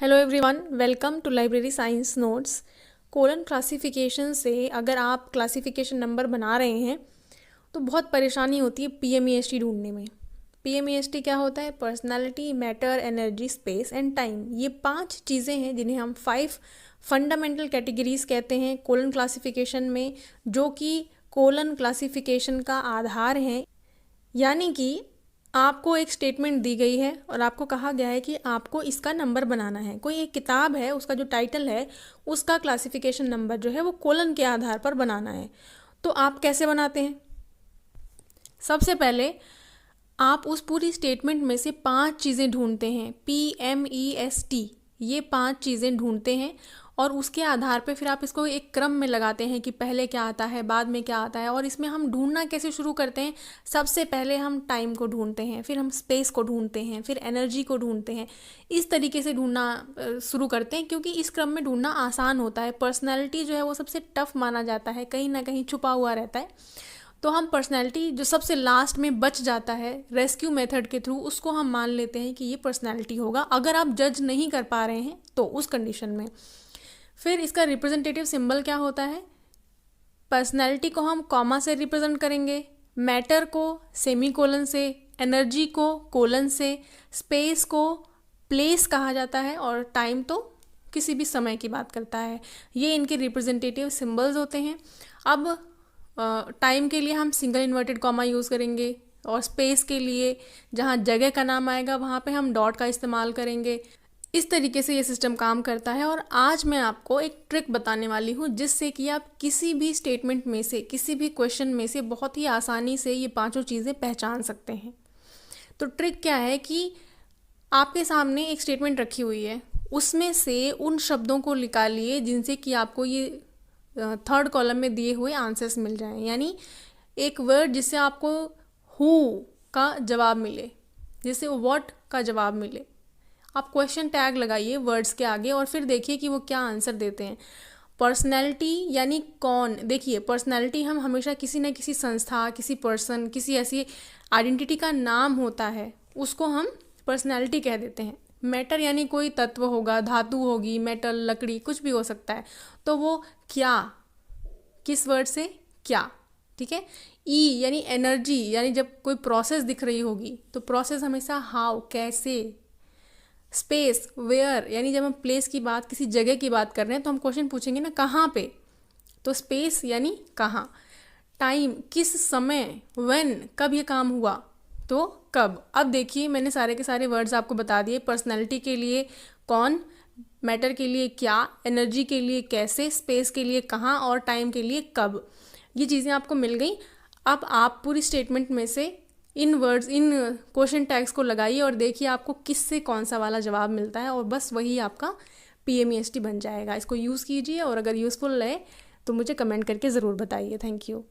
Hello everyone, welcome to library science notes. Colon classification से अगर आप क्लासिफिकेशन नंबर बना रहे हैं तो बहुत परेशानी होती है पीएमईएसटी ढूंढने में। पीएमईएसटी क्या होता है? Personality, matter, energy, space and time. ये 5 चीज़ें हैं जिन्हें हम 5 फंडामेंटल कैटेगरीज कहते हैं कोलन क्लासिफिकेशन में, जो कि कोलन क्लासिफिकेशन का आधार हैं। यानी कि आपको एक स्टेटमेंट दी गई है और आपको कहा गया है कि आपको इसका नंबर बनाना है। कोई एक किताब है, उसका जो टाइटल है उसका क्लासिफिकेशन नंबर जो है वो कोलन के आधार पर बनाना है। तो आप कैसे बनाते हैं? सबसे पहले आप उस पूरी स्टेटमेंट में से 5 चीज़ें ढूंढते हैं, PMEST, ये 5 चीज़ें ढूंढते हैं और उसके आधार पे फिर आप इसको एक क्रम में लगाते हैं कि पहले क्या आता है, बाद में क्या आता है। और इसमें हम ढूंढना कैसे शुरू करते हैं? सबसे पहले हम टाइम को ढूंढते हैं, फिर हम स्पेस को ढूंढते हैं, फिर एनर्जी को ढूंढते हैं। इस तरीके से ढूंढना शुरू करते हैं क्योंकि इस क्रम में ढूंढना आसान होता है। पर्सनैलिटी जो है वो सबसे टफ माना जाता है, कहीं ना कहीं छुपा हुआ रहता है। तो हम पर्सनैलिटी जो सबसे लास्ट में बच जाता है रेस्क्यू मेथड के थ्रू, उसको हम मान लेते हैं कि ये पर्सनैलिटी होगा, अगर आप जज नहीं कर पा रहे हैं तो उस कंडीशन में। फिर इसका रिप्रेजेंटेटिव सिंबल क्या होता है? पर्सनैलिटी को हम कॉमा से रिप्रेजेंट करेंगे, मैटर को सेमीकोलन से, एनर्जी को कोलन से, स्पेस को प्लेस कहा जाता है और टाइम तो किसी भी समय की बात करता है। ये इनके रिप्रेजेंटेटिव सिंबल्स होते हैं। अब टाइम के लिए हम सिंगल इन्वर्टेड कॉमा यूज़ करेंगे और स्पेस के लिए जहाँ जगह का नाम आएगा वहाँ पे हम डॉट का इस्तेमाल करेंगे। इस तरीके से ये सिस्टम काम करता है। और आज मैं आपको एक ट्रिक बताने वाली हूँ जिससे कि आप किसी भी स्टेटमेंट में से, किसी भी क्वेश्चन में से बहुत ही आसानी से ये 5 चीज़ें पहचान सकते हैं। तो ट्रिक क्या है कि आपके सामने एक स्टेटमेंट रखी हुई है, उसमें से उन शब्दों को निकालिए जिनसे कि आपको ये 3rd कॉलम में दिए हुए आंसर्स मिल जाएं। यानी एक वर्ड जिससे आपको हु का जवाब मिले, जिससे व्हाट का जवाब मिले। आप क्वेश्चन टैग लगाइए वर्ड्स के आगे और फिर देखिए कि वो क्या आंसर देते हैं। पर्सनैलिटी यानी कौन? देखिए, पर्सनैलिटी हम हमेशा किसी न किसी संस्था, किसी पर्सन, किसी ऐसी आइडेंटिटी का नाम होता है, उसको हम पर्सनैलिटी कह देते हैं। मैटर यानी कोई तत्व होगा, धातु होगी, मेटल, लकड़ी, कुछ भी हो सकता है। तो वो क्या, किस वर्ड से क्या, ठीक है। ई यानी एनर्जी, यानी जब कोई प्रोसेस दिख रही होगी तो प्रोसेस हमेशा हाउ, कैसे। स्पेस, वेयर, यानी जब हम प्लेस की बात, किसी जगह की बात कर रहे हैं तो हम क्वेश्चन पूछेंगे ना कहाँ पे, तो स्पेस यानी कहाँ। टाइम, किस समय, व्हेन, कब ये काम हुआ, तो कब। अब देखिए, मैंने सारे के सारे वर्ड्स आपको बता दिए। पर्सनैलिटी के लिए कौन, मैटर के लिए क्या, एनर्जी के लिए कैसे, स्पेस के लिए कहाँ और टाइम के लिए कब। ये चीज़ें आपको मिल गई। अब आप पूरी स्टेटमेंट में से इन वर्ड्स, इन क्वेश्चन टैग्स को लगाइए और देखिए आपको किससे कौन सा वाला जवाब मिलता है और बस वही आपका PMEST बन जाएगा। इसको यूज़ कीजिए और अगर यूज़फुल रहे तो मुझे कमेंट करके ज़रूर बताइए। Thank you.